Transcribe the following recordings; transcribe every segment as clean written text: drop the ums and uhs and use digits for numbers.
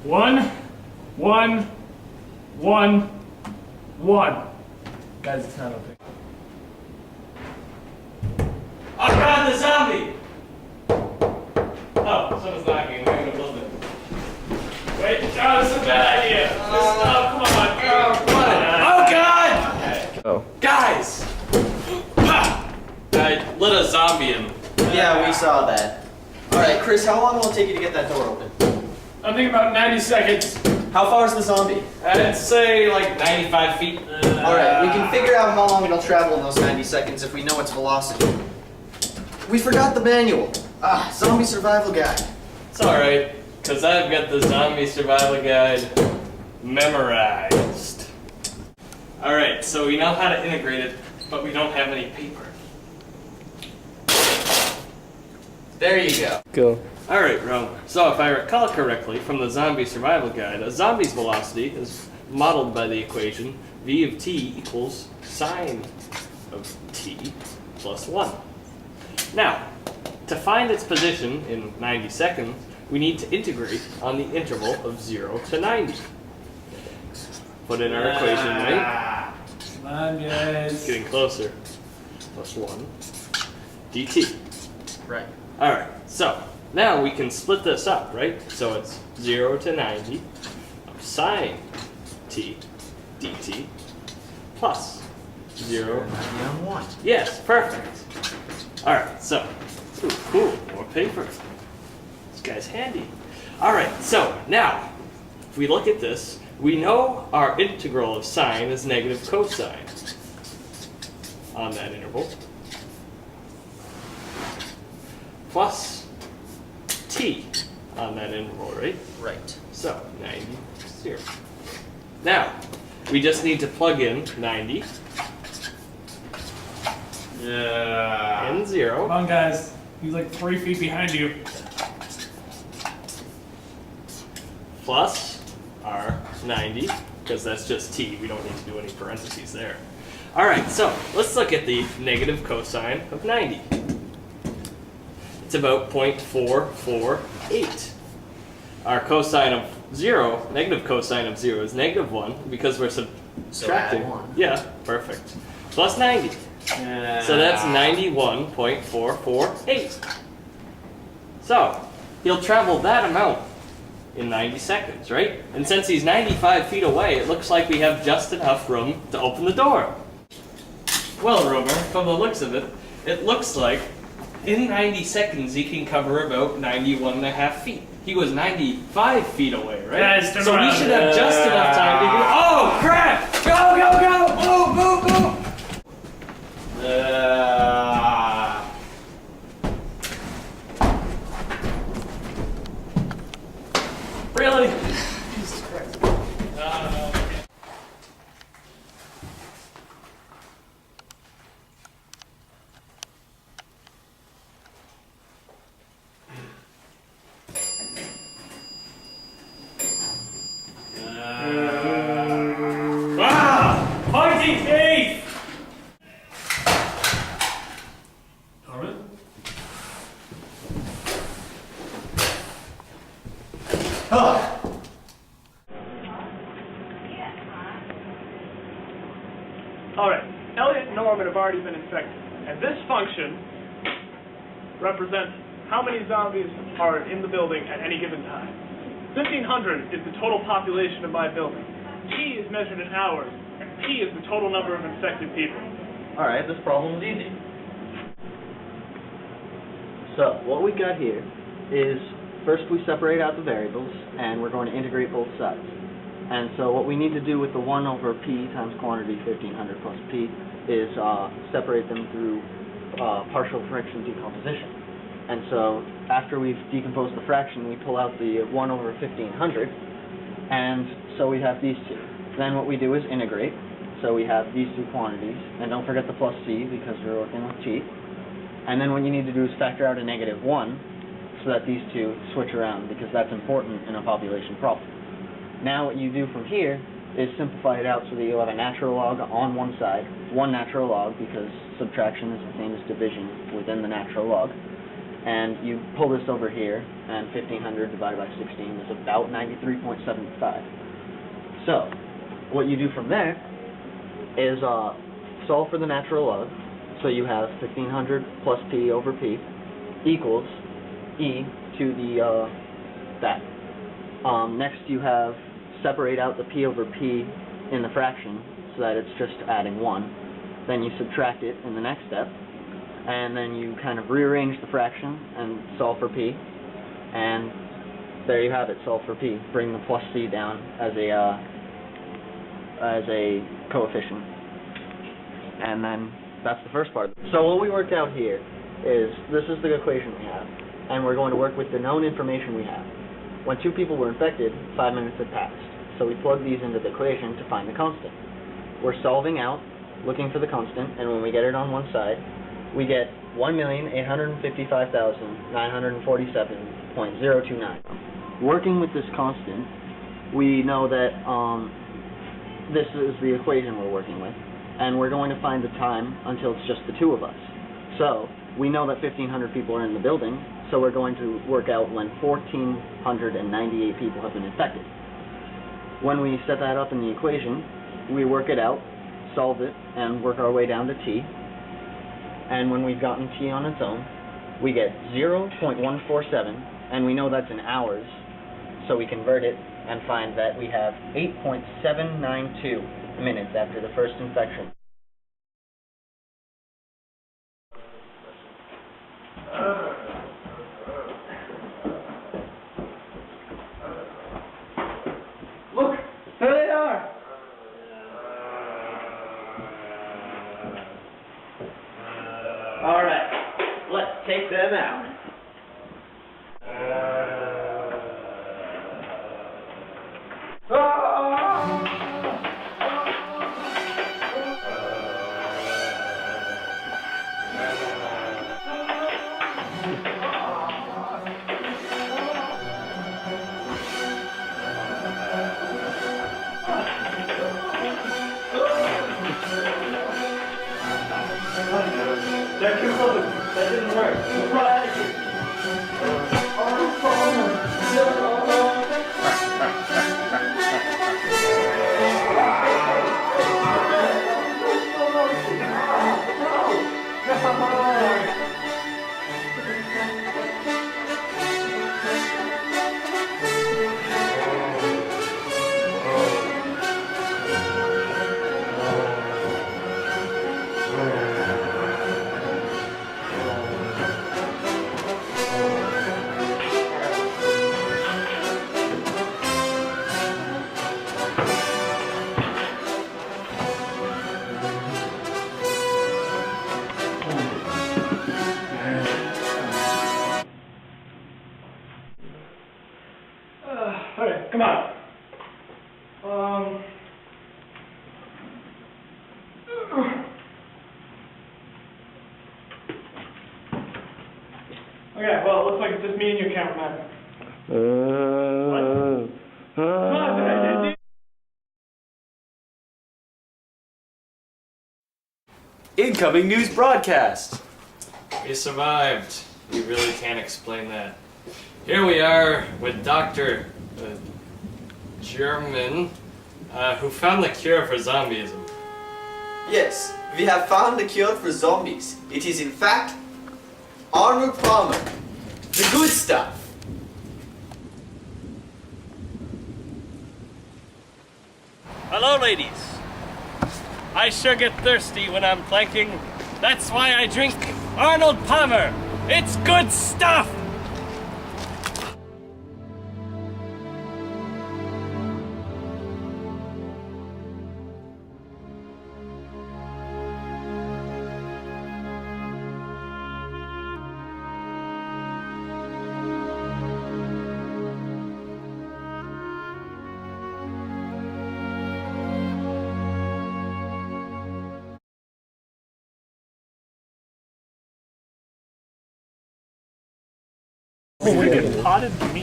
1, 1, 1, 1. Guys, it's not open. Oh god, the zombie! Oh, someone's knocking. We're gonna build it. Wait, John, this is a bad idea. Come on. Oh god! Okay. Oh. Guys! I lit a zombie in. Yeah, we saw that. Alright, Chris, how long will it take you to get that door open? I'm thinking about 90 seconds. How far is the zombie? I'd say like 95 feet. Alright, we can figure out how long it'll travel in those 90 seconds if we know its velocity. We forgot the manual. Zombie survival guide. It's alright, because I've got the zombie survival guide memorized. Alright, so we know how to integrate it, but we don't have any paper. There you go. Go. Alright, Rome. So if I recall correctly from the zombie survival guide, a zombie's velocity is modeled by the equation v of t equals sine of t plus 1. Now, to find its position in 90 seconds, we need to integrate on the interval of 0 to 90. Put in our equation, right? Come on, guys. It's getting closer. Plus 1 dt. Right. Alright, so now we can split this up, right? So it's 0 to 90 of sine t dt plus 0. 90 on 1. Yes, perfect. Alright, so, ooh, cool, more paper. This guy's handy. Alright, so now, if we look at this, we know our integral of sine is negative cosine on that interval. Plus t on that interval, right? Right. So, 90, 0. Now, we just need to plug in 90 and 0. Come on, guys. He's like 3 feet behind you. Plus our 90, because that's just t. We don't need to do any parentheses there. Alright, so let's look at the negative cosine of 90. It's about 0.448. Our cosine of 0, negative cosine of 0 is negative 1 because we're subtracting. So add 1. Yeah, perfect. Plus 90. So that's 91.448. So, he'll travel that amount in 90 seconds, right? And since he's 95 feet away, it looks like we have just enough room to open the door. Well, Romer, from the looks of it, it looks like in 90 seconds he can cover about 91.5 feet. He was 95 feet away, right? Guys, turn so around. we should have just enough time to get... Oh, crap! Go, go, go! Move, move, move! Really? Jesus Christ. Pointy teeth! Norman? Alright, Elliot and Norman have already been infected, and this function represents how many zombies are in the building at any given time. 1,500 is the total population of my building. T is measured in hours, and P is the total number of infected people. Alright, this problem is easy. So, what we got here is, first we separate out the variables, and we're going to integrate both sides. And so what we need to do with the 1 over P times quantity 1,500 plus P is separate them through partial fraction decomposition. And so after we've decomposed the fraction, we pull out the 1 over 1,500, and so we have these two. Then what we do is integrate, so we have these two quantities, and don't forget the plus c because we're working with t. And then what you need to do is factor out a negative 1, so that these two switch around, because that's important in a population problem. Now what you do from here is simplify it out so that you'll have a natural log on one side, one natural log, because subtraction is the same as division within the natural log. And you pull this over here, and 1500 divided by 16 is about 93.75. So, what you do from there is solve for the natural log. So you have 1500 plus p over p equals e to the that. Next you have separate out the p over p in the fraction so that it's just adding 1. Then you subtract it in the next step, and then you kind of rearrange the fraction and solve for p, and there you have it, solve for p. Bring the plus c down as a coefficient, and then that's the first part. So what we worked out here is this is the equation we have, and we're going to work with the known information we have. When 2 people were infected, 5 minutes had passed, so we plug these into the equation to find the constant. We're solving out, looking for the constant, and when we get it on one side, we get 1,855,947.029. Working with this constant, we know that this is the equation we're working with, and we're going to find the time until it's just the 2 of us. So, we know that 1,500 people are in the building, so we're going to work out when 1,498 people have been infected. When we set that up in the equation, we work it out, solve it, and work our way down to t. And when we've gotten t on its own, we get 0.147, and we know that's in hours, so we convert it and find that we have 8.792 minutes after the first infection. Look, there they are. All right, let's take them out. They're too close. That didn't work. We're out of here. Okay, come on. Okay, well, it looks like it's just me and you, cameraman. What? Come on, Incoming news broadcast. We survived. You really can't explain that. Here we are with Dr. German, who found the cure for zombieism. Yes, we have found the cure for zombies. It is in fact Arnold Palmer. The good stuff. Hello, ladies. I sure get thirsty when I'm planking. That's why I drink Arnold Palmer. It's good stuff. Freaking potted meat.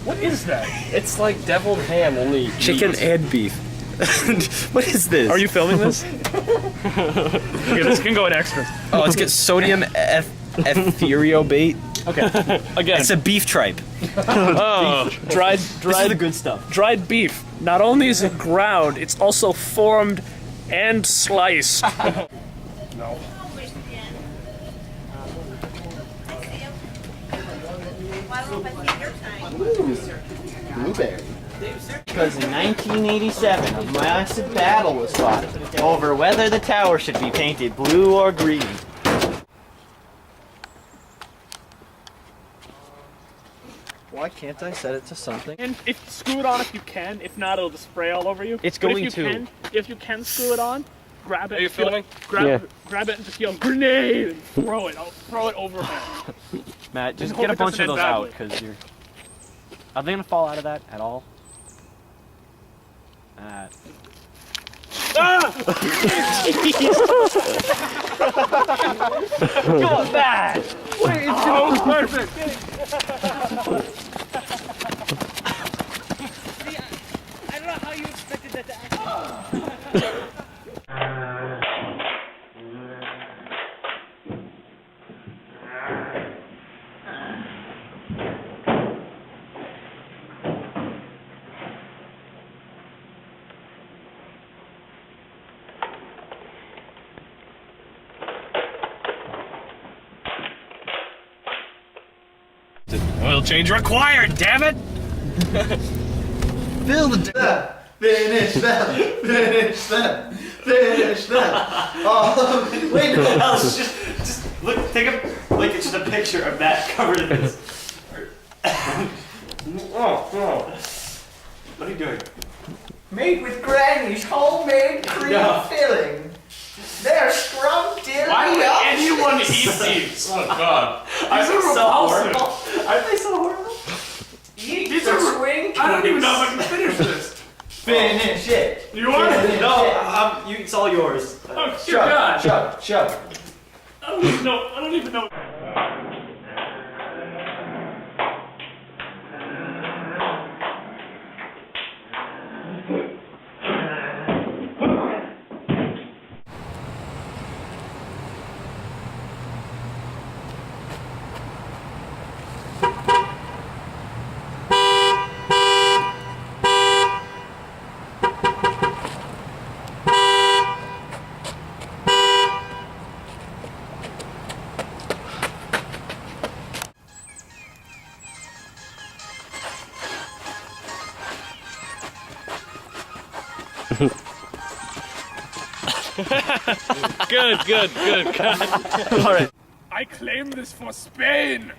What is that? It's like deviled ham, only Chicken meat. and beef. What is this? Are you filming this? Okay, this can go in extras. Oh, let's get sodium Ethereal bait. Okay. Again. It's a beef tripe. Oh, dried This is the good stuff. dried beef. Not only is it ground, it's also formed and sliced. No. Blueberry. Because in 1987, a massive battle was fought over whether the tower should be painted blue or green. Why can't I set it to something? And if screw it on if you can. If not, it'll just spray all over you. It's But going if you to. Can, if you can screw it on, grab it. Are you filming? Grab it and just yell grenade and throw it. I'll throw it overhead. Matt, just Hope get a it bunch of doesn't those end out, badly. because you're... Are they gonna fall out of that at all? Come on, Matt! Wait, it's perfect! I don't know how you expected that to act. Oil change required, damn it! Fill the Finish them! Finish them! Finish them! Oh, wait, no, else. Just look, take a, like it's just a picture of Matt covered in this. Oh. What are you doing? Made with Granny's homemade cream filling. They're scrumptious. Why would anyone eat these? Oh god. Are they so repulsive. horrible? Are they so horrible? Eat These the are- swing. I don't even know if I can finish this. Finish it. You want it? No, it's all yours. Oh, dear God. Shove. I don't even know. Good. Alright. I claim this for Spain!